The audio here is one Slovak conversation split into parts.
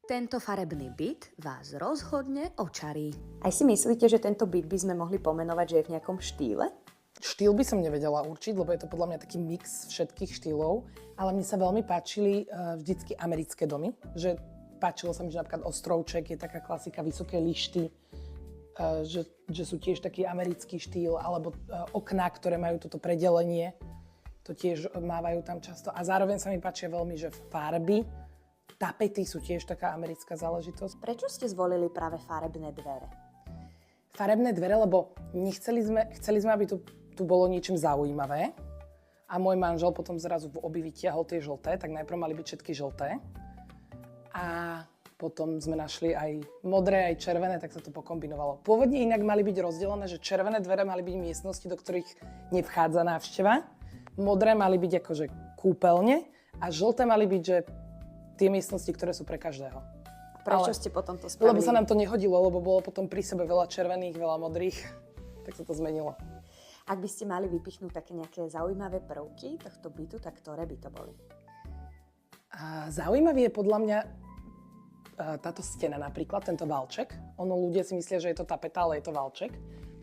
Tento farebný byt vás rozhodne očarí. Aj si myslíte, že tento byt by sme mohli pomenovať, že je v nejakom štýle? Štýl by som nevedela určiť, lebo je to podľa mňa taký mix všetkých štýlov, ale mne sa veľmi páčili vždycky americké domy, že páčilo sa mi, že napríklad Ostrovček je taká klasika, vysoké lišty, že sú tiež taký americký štýl, alebo okná, ktoré majú toto predelenie, to tiež mávajú tam často. A zároveň sa mi páčia veľmi, že farby, tapety sú tiež taká americká záležitosť. Prečo ste zvolili práve farebné dvere? Farebné dvere, lebo chceli sme, aby tu bolo niečím zaujímavé. A môj manžel potom zrazu v obi vytiahol tie žlté, tak najprv mali byť všetky žlté. A potom sme našli aj modré, aj červené, tak sa to pokombinovalo. Pôvodne inak mali byť rozdelené, že červené dvere mali byť miestnosti, do ktorých nevchádza návšteva. Modré mali byť akože kúpeľne a žlté mali byť, že tie miestnosti, ktoré sú pre každého. Prečo ste potom to spravili? Lebo sa nám to nehodilo, lebo bolo potom pri sebe veľa červených, veľa modrých, tak sa to zmenilo. Ak by ste mali vypichnúť také nejaké zaujímavé prvky tohto bytu, tak ktoré by to boli? Zaujímavý je podľa mňa táto stena napríklad, tento valček. Ľudia si myslia, že je to tapeta, ale je to valček.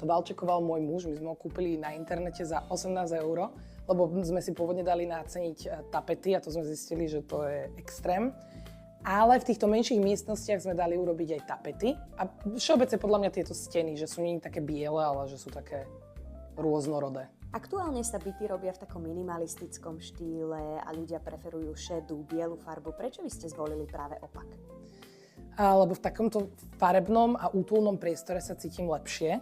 To valčekoval môj muž, my sme ho kúpili na internete za 18 €, lebo sme si pôvodne dali naceniť tapety a to sme zistili, že to je extrém. Ale v týchto menších miestnostiach sme dali urobiť aj tapety. A všeobecne podľa mňa tieto steny, že sú nie také biele, ale že sú také rôznorodé. Aktuálne sa byty robia v takom minimalistickom štýle a ľudia preferujú šedú, bielu farbu. Prečo vy ste zvolili práve opak? Lebo v takomto farebnom a útulnom priestore sa cítim lepšie.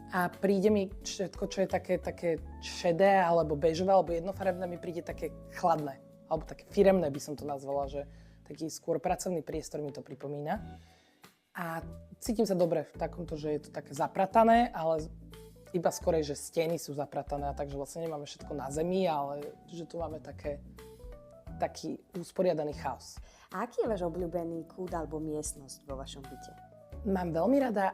A príde mi všetko, čo je také šedé, alebo bežové, alebo jednofarebné, mi príde také chladné. Alebo také firemné by som to nazvala, že taký skôr pracovný priestor mi to pripomína. A cítim sa dobre v takomto, že je to také zapratané, ale iba skorej, že steny sú zapratané, a takže vlastne nemáme všetko na zemi, ale že tu máme taký usporiadaný chaos. A aký je váš obľúbený kút alebo miestnosť vo vašom byte? Mám veľmi rada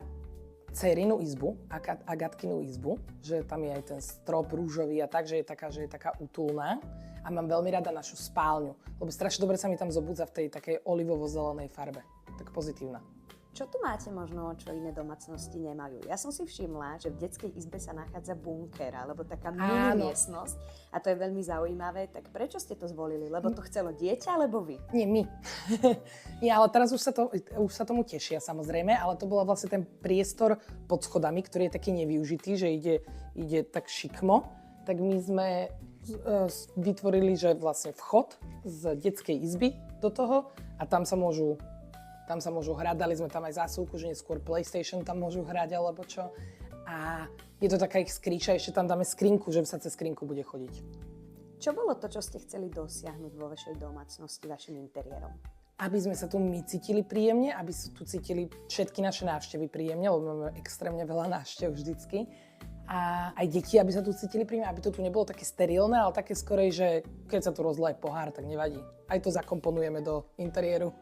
dcerinu izbu, Agatkinu izbu, že tam je aj ten strop rúžový a tak, že je taká útulná. A mám veľmi rada našu spálňu, lebo strašne dobre sa mi tam zobudza v tej takej olivovo-zelenej farbe. Tak pozitívna. Čo tu máte možno, čo iné domácnosti nemajú? Ja som si všimla, že v detskej izbe sa nachádza bunker, alebo taká mini miestnosť. A to je veľmi zaujímavé. Tak prečo ste to zvolili? Lebo to chcelo dieťa, alebo vy? Nie, my. Nie, ale teraz už sa tomu tešia samozrejme, ale to bol vlastne ten priestor pod schodami, ktorý je taký nevyužitý, že ide tak šikmo. Tak my sme vytvorili, že vlastne vchod z detskej izby do toho a tam sa môžu hrať, dali sme tam aj zásuvku, že neskôr PlayStation tam môžu hrať alebo čo. A je to taká ich skrýša, ešte tam dáme skrinku, že sa cez skrinku bude chodiť. Čo bolo to, čo ste chceli dosiahnuť vo vašej domácnosti, vašim interiérom? Aby sme sa tu my cítili príjemne, aby sa tu cítili všetky naše návštevy príjemne, lebo máme extrémne veľa návštev vždycky. A aj deti, aby sa tu cítili príjemne, aby to tu nebolo také sterilné, ale také skorej, že keď sa tu rozleje pohár, tak nevadí. Aj to zakomponujeme do interiéru.